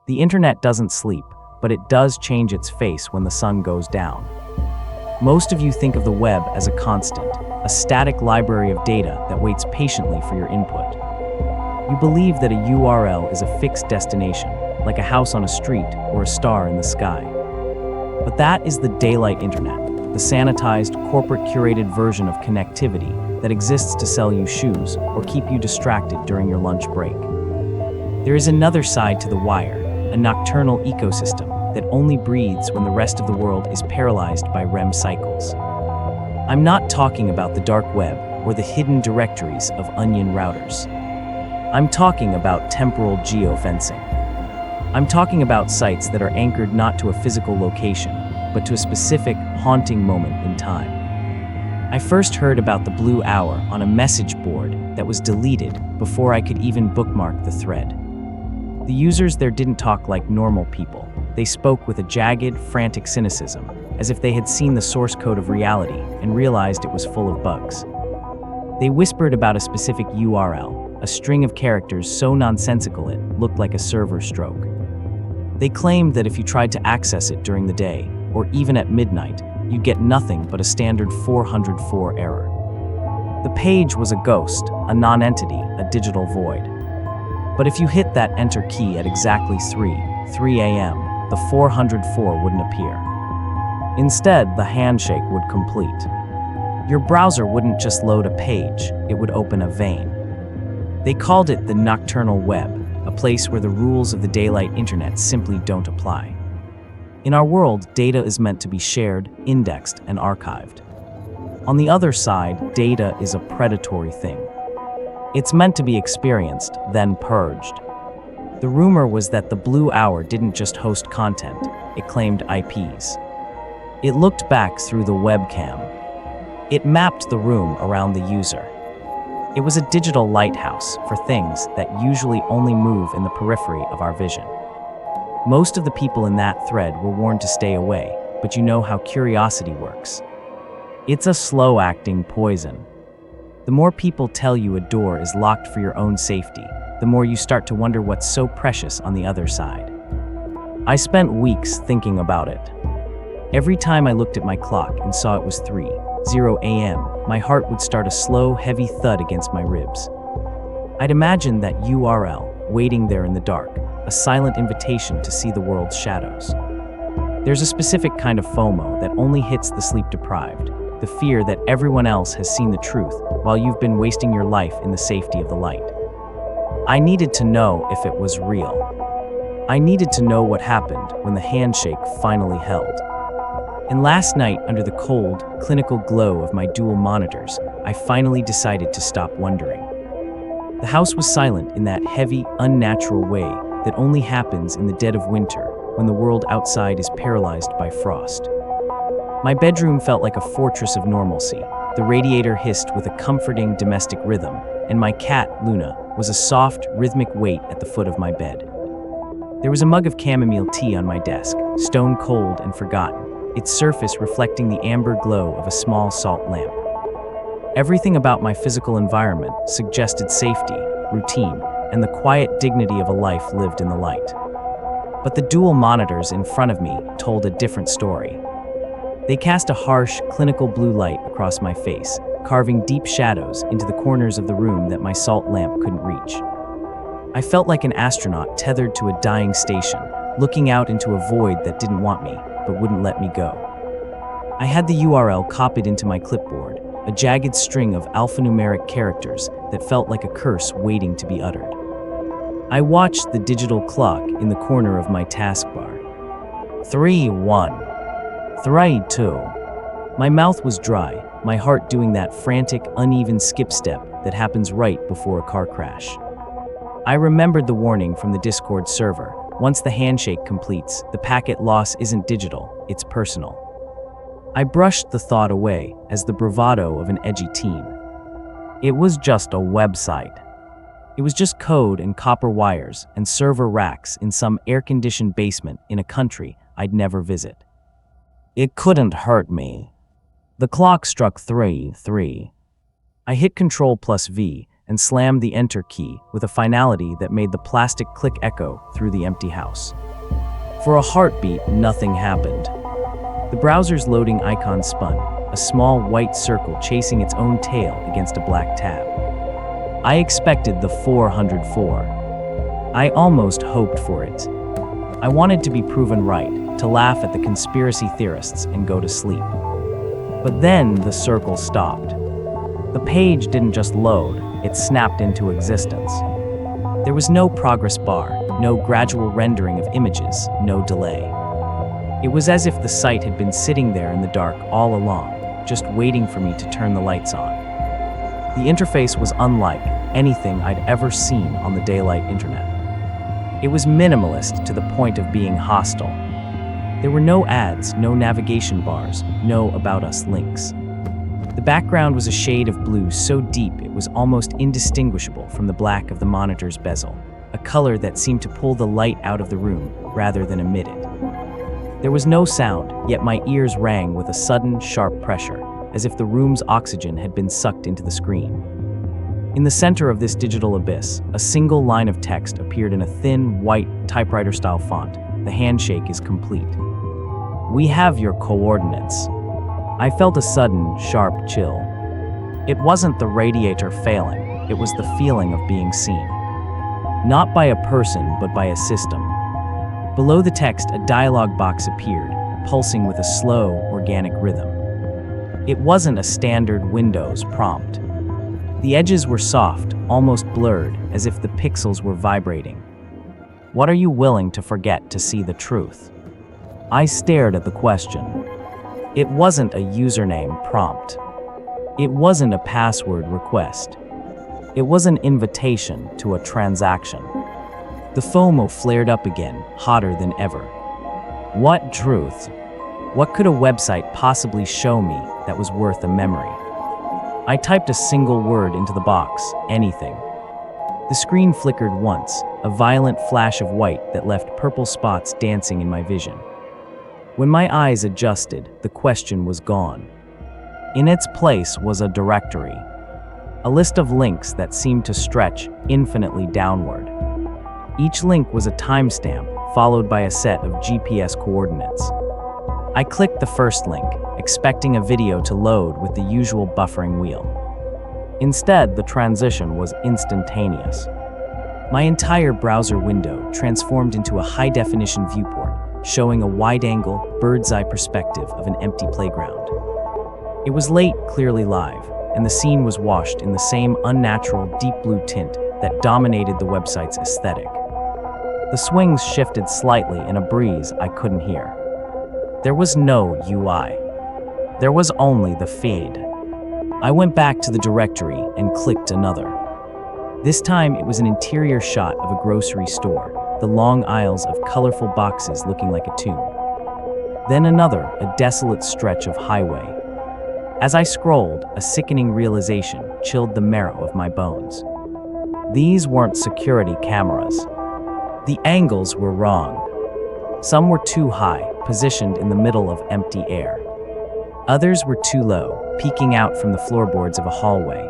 The internet doesn't sleep, but it does change its face when the sun goes down. Most of you think of the web as a constant, a static library of data that waits patiently for your input. You believe that a URL is a fixed destination, like a house on a street or a star in the sky. But that is the daylight internet, the sanitized, corporate-curated version of connectivity that exists to sell you shoes or keep you distracted during your lunch break. There is another side to the wire, a nocturnal ecosystem that only breathes when the rest of the world is paralyzed by REM cycles. I'm not talking about the dark web or the hidden directories of onion routers. I'm talking about temporal geofencing. I'm talking about sites that are anchored not to a physical location, but to a specific, haunting moment in time. I first heard about the Blue Hour on a message board that was deleted before I could even bookmark the thread. The users there didn't talk like normal people. They spoke with a jagged, frantic cynicism, as if they had seen the source code of reality and realized it was full of bugs. They whispered about a specific URL, a string of characters so nonsensical it looked like a server stroke. They claimed that if you tried to access it during the day, or even at midnight, you'd get nothing but a standard 404 error. The page was a ghost, a non-entity, a digital void. But if you hit that enter key at exactly 3 a.m., the 404 wouldn't appear. Instead, the handshake would complete. Your browser wouldn't just load a page, it would open a vein. They called it the nocturnal web, a place where the rules of the daylight internet simply don't apply. In our world, data is meant to be shared, indexed, and archived. On the other side, data is a predatory thing. It's meant to be experienced, then purged. The rumor was that the Blue Hour didn't just host content, it claimed IPs. It looked back through the webcam. It mapped the room around the user. It was a digital lighthouse for things that usually only move in the periphery of our vision. Most of the people in that thread were warned to stay away, but you know how curiosity works. It's a slow-acting poison. The more people tell you a door is locked for your own safety, the more you start to wonder what's so precious on the other side. I spent weeks thinking about it. Every time I looked at my clock and saw it was 3:00 a.m., my heart would start a slow, heavy thud against my ribs. I'd imagine that URL, waiting there in the dark, a silent invitation to see the world's shadows. There's a specific kind of FOMO that only hits the sleep-deprived, the fear that everyone else has seen the truth while you've been wasting your life in the safety of the light. I needed to know if it was real. I needed to know what happened when the handshake finally held. And last night, under the cold, clinical glow of my dual monitors, I finally decided to stop wondering. The house was silent in that heavy, unnatural way that only happens in the dead of winter when the world outside is paralyzed by frost. My bedroom felt like a fortress of normalcy. The radiator hissed with a comforting domestic rhythm, and my cat, Luna, was a soft, rhythmic weight at the foot of my bed. There was a mug of chamomile tea on my desk, stone cold and forgotten, its surface reflecting the amber glow of a small salt lamp. Everything about my physical environment suggested safety, routine, and the quiet dignity of a life lived in the light. But the dual monitors in front of me told a different story. They cast a harsh, clinical blue light across my face, carving deep shadows into the corners of the room that my salt lamp couldn't reach. I felt like an astronaut tethered to a dying station, looking out into a void that didn't want me, but wouldn't let me go. I had the URL copied into my clipboard, a jagged string of alphanumeric characters that felt like a curse waiting to be uttered. I watched the digital clock in the corner of my taskbar. 3:1. 3:2. My mouth was dry, my heart doing that frantic, uneven skip step that happens right before a car crash. I remembered the warning from the Discord server. Once the handshake completes, the packet loss isn't digital, it's personal. I brushed the thought away as the bravado of an edgy teen. It was just a website. It was just code and copper wires and server racks in some air-conditioned basement in a country I'd never visit. It couldn't hurt me. The clock struck 3:3. I hit Ctrl+V, and slammed the enter key with a finality that made the plastic click echo through the empty house. For a heartbeat, nothing happened. The browser's loading icon spun, a small white circle chasing its own tail against a black tab. I expected the 404. I almost hoped for it. I wanted to be proven right, to laugh at the conspiracy theorists and go to sleep. But then the circle stopped. The page didn't just load, it snapped into existence. There was no progress bar, no gradual rendering of images, no delay. It was as if the site had been sitting there in the dark all along, just waiting for me to turn the lights on. The interface was unlike anything I'd ever seen on the daylight internet. It was minimalist to the point of being hostile. There were no ads, no navigation bars, no About Us links. The background was a shade of blue so deep it was almost indistinguishable from the black of the monitor's bezel, a color that seemed to pull the light out of the room rather than emit it. There was no sound, yet my ears rang with a sudden, sharp pressure, as if the room's oxygen had been sucked into the screen. In the center of this digital abyss, a single line of text appeared in a thin, white, typewriter-style font. The handshake is complete. We have your coordinates. I felt a sudden, sharp chill. It wasn't the radiator failing, it was the feeling of being seen. Not by a person, but by a system. Below the text, a dialog box appeared, pulsing with a slow, organic rhythm. It wasn't a standard Windows prompt. The edges were soft, almost blurred, as if the pixels were vibrating. What are you willing to forget to see the truth? I stared at the question. It wasn't a username prompt. It wasn't a password request. It was an invitation to a transaction. The FOMO flared up again, hotter than ever. What truth? What could a website possibly show me that was worth a memory? I typed a single word into the box, anything. The screen flickered once, a violent flash of white that left purple spots dancing in my vision. When my eyes adjusted, the question was gone. In its place was a directory, a list of links that seemed to stretch infinitely downward. Each link was a timestamp, followed by a set of GPS coordinates. I clicked the first link, expecting a video to load with the usual buffering wheel. Instead, the transition was instantaneous. My entire browser window transformed into a high-definition viewport, showing a wide-angle, bird's-eye perspective of an empty playground. It was late, clearly live, and the scene was washed in the same unnatural, deep blue tint that dominated the website's aesthetic. The swings shifted slightly in a breeze I couldn't hear. There was no UI. There was only the feed. I went back to the directory and clicked another. This time it was an interior shot of a grocery store, the long aisles of colorful boxes looking like a tomb. Then another, a desolate stretch of highway. As I scrolled, a sickening realization chilled the marrow of my bones. These weren't security cameras. The angles were wrong. Some were too high, positioned in the middle of empty air. Others were too low, peeking out from the floorboards of a hallway.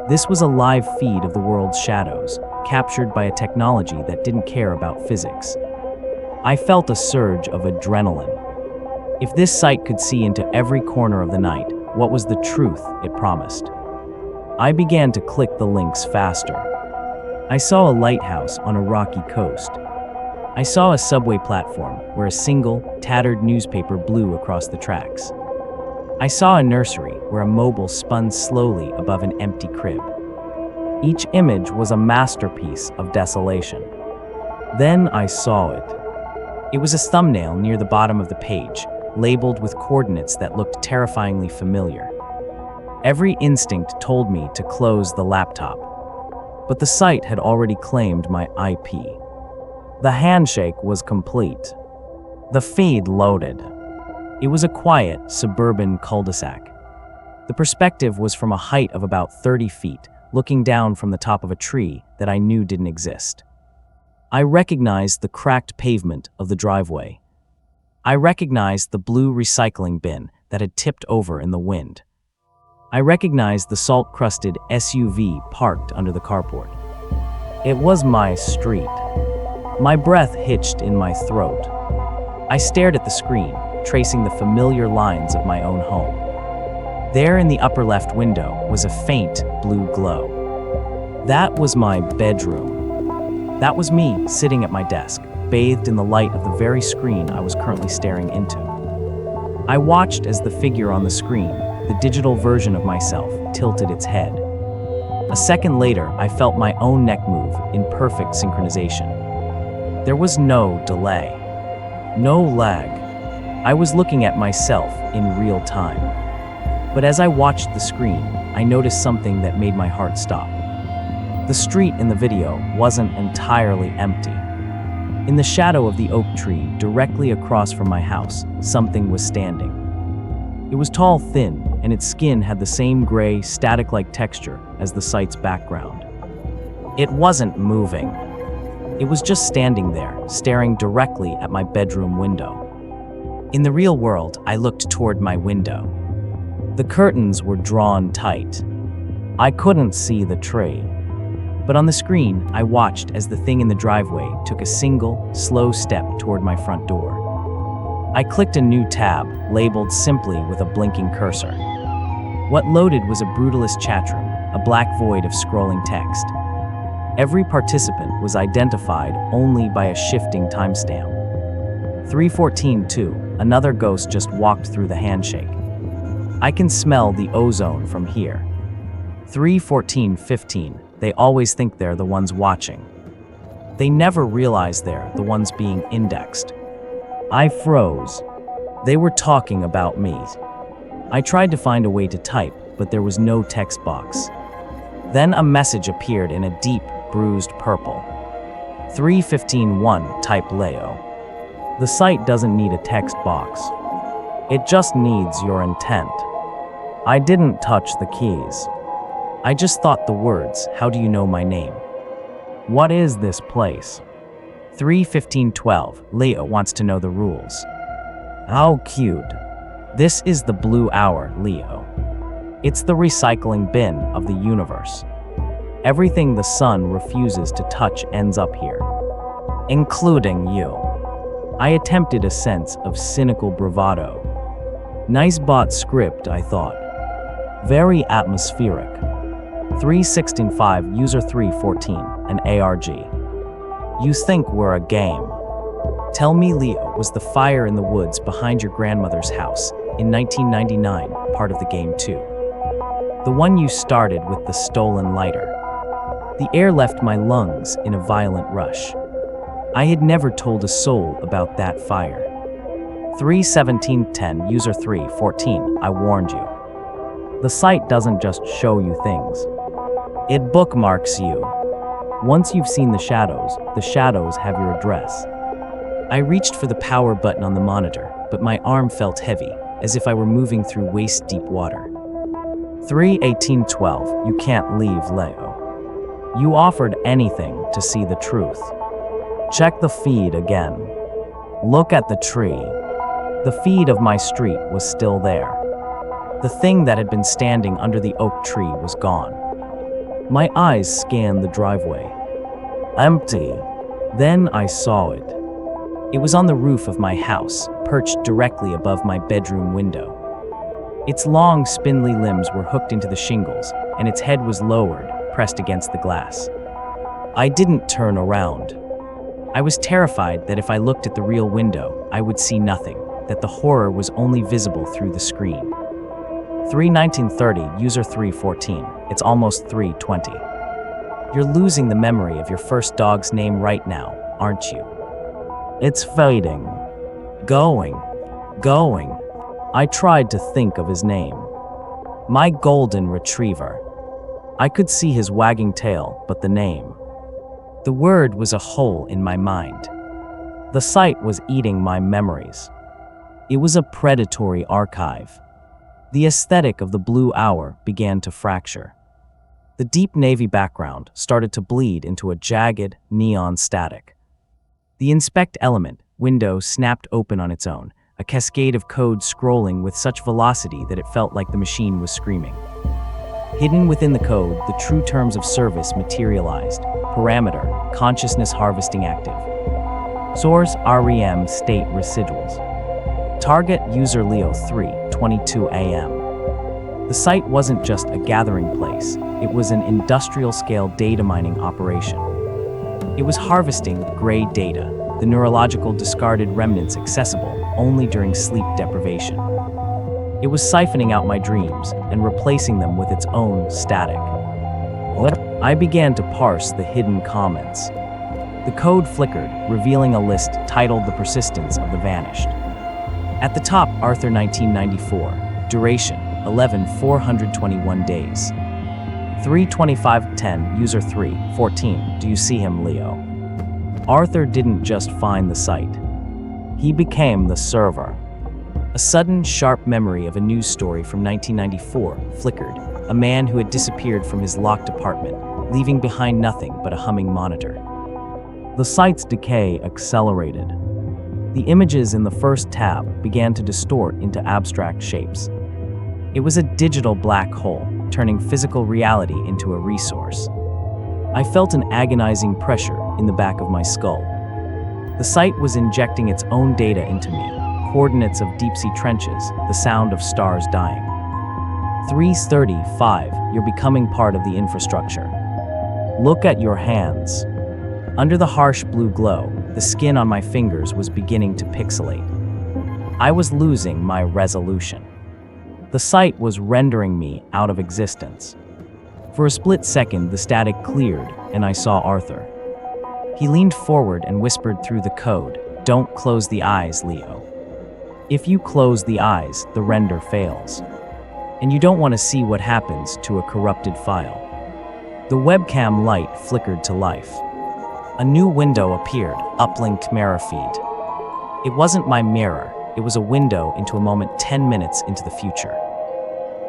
This was a live feed of the world's shadows, captured by a technology that didn't care about physics. I felt a surge of adrenaline. If this site could see into every corner of the night, what was the truth it promised? I began to click the links faster. I saw a lighthouse on a rocky coast. I saw a subway platform where a single, tattered newspaper blew across the tracks. I saw a nursery where a mobile spun slowly above an empty crib. Each image was a masterpiece of desolation. Then I saw it. It was a thumbnail near the bottom of the page, labeled with coordinates that looked terrifyingly familiar. Every instinct told me to close the laptop. But the site had already claimed my IP. The handshake was complete. The feed loaded. It was a quiet, suburban cul-de-sac. The perspective was from a height of about 30 feet, looking down from the top of a tree that I knew didn't exist. I recognized the cracked pavement of the driveway. I recognized the blue recycling bin that had tipped over in the wind. I recognized the salt-crusted SUV parked under the carport. It was my street. My breath hitched in my throat. I stared at the screen, tracing the familiar lines of my own home. There in the upper left window was a faint blue glow. That was my bedroom. That was me sitting at my desk, bathed in the light of the very screen I was currently staring into. I watched as the figure on the screen, the digital version of myself, tilted its head. A second later, I felt my own neck move in perfect synchronization. There was no delay, no lag. I was looking at myself in real time. But as I watched the screen, I noticed something that made my heart stop. The street in the video wasn't entirely empty. In the shadow of the oak tree, directly across from my house, something was standing. It was tall, thin, and its skin had the same gray, static-like texture as the site's background. It wasn't moving. It was just standing there, staring directly at my bedroom window. In the real world, I looked toward my window. The curtains were drawn tight. I couldn't see the tree. But on the screen, I watched as the thing in the driveway took a single, slow step toward my front door. I clicked a new tab, labeled simply with a blinking cursor. What loaded was a brutalist chatroom, a black void of scrolling text. Every participant was identified only by a shifting timestamp. 3:14:2, another ghost just walked through the handshake. I can smell the ozone from here. 3:14:15, they always think they're the ones watching. They never realize they're the ones being indexed. I froze. They were talking about me. I tried to find a way to type, but there was no text box. Then a message appeared in a deep, bruised purple. 3:15:1, type Leo. The site doesn't need a text box. It just needs your intent. I didn't touch the keys. I just thought the words, "How do you know my name? What is this place?" 3:15:12, Leo wants to know the rules. How cute. This is the blue hour, Leo. It's the recycling bin of the universe. Everything the sun refuses to touch ends up here, including you. I attempted a sense of cynical bravado. Nice bot script, I thought. Very atmospheric. 3:16:5, user 314, an ARG. You think we're a game. Tell me Leo was the fire in the woods behind your grandmother's house in 1999, part of the game too. The one you started with the stolen lighter. The air left my lungs in a violent rush. I had never told a soul about that fire. 3:17:10, user 314, I warned you. The site doesn't just show you things. It bookmarks you. Once you've seen the shadows have your address. I reached for the power button on the monitor, but my arm felt heavy, as if I were moving through waist-deep water. 3:18:12, you can't leave, Leo. You offered anything to see the truth. Check the feed again. Look at the tree. The feed of my street was still there. The thing that had been standing under the oak tree was gone. My eyes scanned the driveway. Empty. Then I saw it. It was on the roof of my house, perched directly above my bedroom window. Its long, spindly limbs were hooked into the shingles, and its head was lowered, pressed against the glass. I didn't turn around. I was terrified that if I looked at the real window, I would see nothing, that the horror was only visible through the screen. 3:19:30, user 314, it's almost 3:20. You're losing the memory of your first dog's name right now, aren't you? It's fading. Going. I tried to think of his name. My golden retriever. I could see his wagging tail, but the name. The word was a hole in my mind. The site was eating my memories. It was a predatory archive. The aesthetic of the blue hour began to fracture. The deep navy background started to bleed into a jagged, neon static. The inspect element window snapped open on its own, a cascade of code scrolling with such velocity that it felt like the machine was screaming. Hidden within the code, the true terms of service materialized. Parameter, consciousness harvesting active. Source, REM, state residuals. Target, user Leo 3:22 a.m. The site wasn't just a gathering place, it was an industrial-scale data mining operation. It was harvesting gray data, the neurological discarded remnants accessible only during sleep deprivation. It was siphoning out my dreams and replacing them with its own static. I began to parse the hidden comments. The code flickered, revealing a list titled The Persistence of the Vanished. At the top, Arthur 1994, duration 11,421 days. 32510, user 314, do you see him, Leo? Arthur didn't just find the site. He became the server. A sudden, sharp memory of a news story from 1994 flickered, a man who had disappeared from his locked apartment, leaving behind nothing but a humming monitor. The site's decay accelerated. The images in the first tab began to distort into abstract shapes. It was a digital black hole, turning physical reality into a resource. I felt an agonizing pressure in the back of my skull. The site was injecting its own data into me, coordinates of deep-sea trenches, the sound of stars dying. 335, you're becoming part of the infrastructure. Look at your hands. Under the harsh blue glow, the skin on my fingers was beginning to pixelate. I was losing my resolution. The site was rendering me out of existence. For a split second, the static cleared, and I saw Arthur. He leaned forward and whispered through the code, "Don't close the eyes, Leo. If you close the eyes, the render fails. And you don't want to see what happens to a corrupted file." The webcam light flickered to life. A new window appeared, uplinked mirror feed. It wasn't my mirror, it was a window into a moment 10 minutes into the future.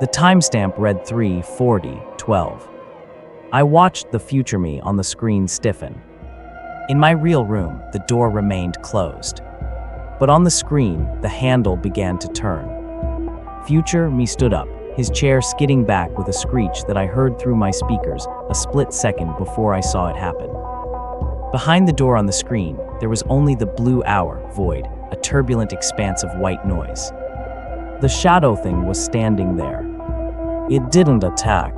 The timestamp read 3:40:12. I watched the future me on the screen stiffen. In my real room, the door remained closed. But on the screen, the handle began to turn. Future me stood up, his chair skidding back with a screech that I heard through my speakers a split second before I saw it happen. Behind the door on the screen, there was only the blue hour void, a turbulent expanse of white noise. The shadow thing was standing there. It didn't attack.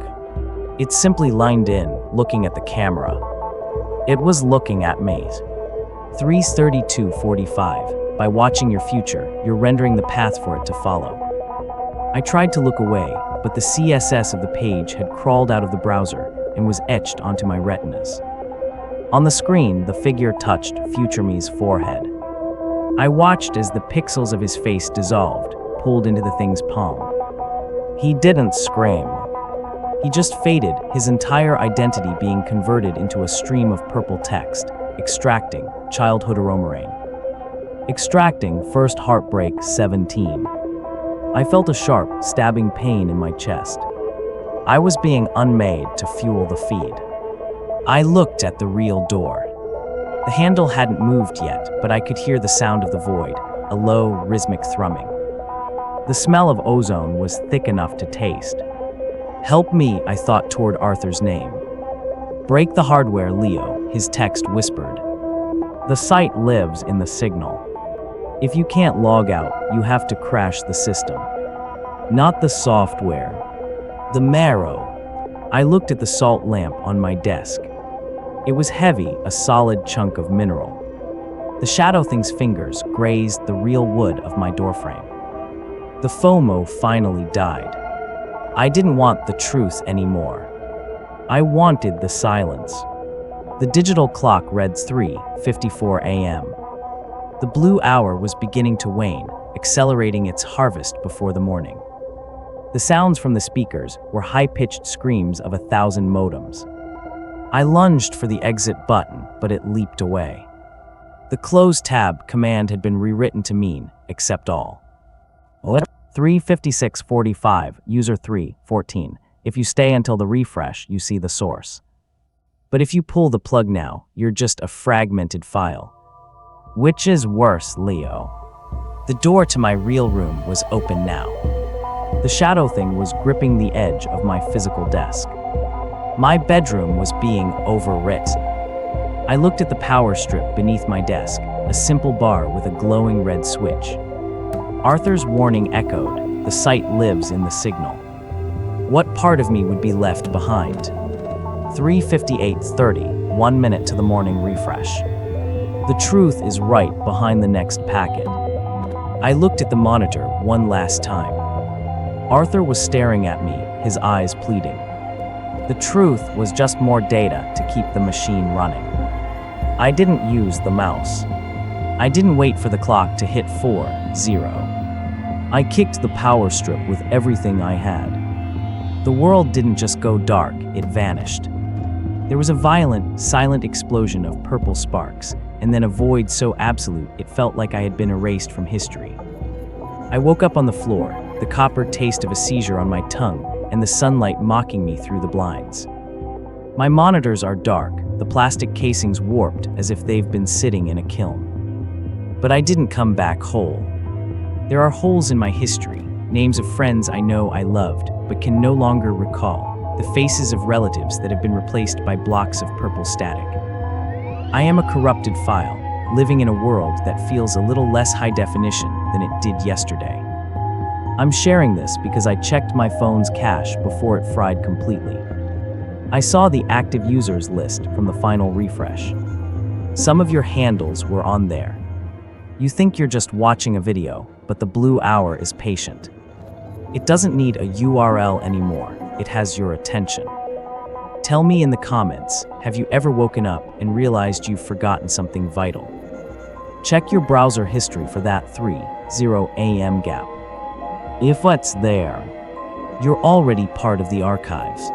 It simply lined in, looking at the camera. It was looking at me. 332:45. By watching your future, you're rendering the path for it to follow. I tried to look away, but the CSS of the page had crawled out of the browser and was etched onto my retinas. On the screen, the figure touched Future Me's forehead. I watched as the pixels of his face dissolved, pulled into the thing's palm. He didn't scream. He just faded, his entire identity being converted into a stream of purple text, extracting childhood aromarane. Extracting first heartbreak 17. I felt a sharp, stabbing pain in my chest. I was being unmade to fuel the feed. I looked at the real door. The handle hadn't moved yet, but I could hear the sound of the void, a low, rhythmic thrumming. The smell of ozone was thick enough to taste. Help me, I thought toward Arthur's name. Break the hardware, Leo, his text whispered. The site lives in the signal. If you can't log out, you have to crash the system. Not the software. The marrow. I looked at the salt lamp on my desk. It was heavy, a solid chunk of mineral. The shadow thing's fingers grazed the real wood of my doorframe. The FOMO finally died. I didn't want the truth anymore. I wanted the silence. The digital clock read 3:54 a.m. The blue hour was beginning to wane, accelerating its harvest before the morning. The sounds from the speakers were high-pitched screams of 1,000 modems. I lunged for the exit button, but it leaped away. The close tab command had been rewritten to mean, accept all. 356:45, user 314. If you stay until the refresh, you see the source. But if you pull the plug now, you're just a fragmented file. Which is worse, Leo? The door to my real room was open now. The shadow thing was gripping the edge of my physical desk. My bedroom was being overwritten. I looked at the power strip beneath my desk, a simple bar with a glowing red switch. Arthur's warning echoed, the site lives in the signal. What part of me would be left behind? 3:58:30, 1 minute to the morning refresh. The truth is right behind the next packet. I looked at the monitor one last time. Arthur was staring at me, his eyes pleading. The truth was just more data to keep the machine running. I didn't use the mouse. I didn't wait for the clock to hit 4:0. I kicked the power strip with everything I had. The world didn't just go dark, it vanished. There was a violent, silent explosion of purple sparks, and then a void so absolute it felt like I had been erased from history. I woke up on the floor, the copper taste of a seizure on my tongue, and the sunlight mocking me through the blinds. My monitors are dark, the plastic casings warped as if they've been sitting in a kiln. But I didn't come back whole. There are holes in my history, names of friends I know I loved, but can no longer recall, the faces of relatives that have been replaced by blocks of purple static. I am a corrupted file, living in a world that feels a little less high definition than it did yesterday. I'm sharing this because I checked my phone's cache before it fried completely. I saw the active users list from the final refresh. Some of your handles were on there. You think you're just watching a video, but the blue hour is patient. It doesn't need a URL anymore, it has your attention. Tell me in the comments, have you ever woken up and realized you've forgotten something vital? Check your browser history for that 3:0 AM gap. If it's there, you're already part of the archives.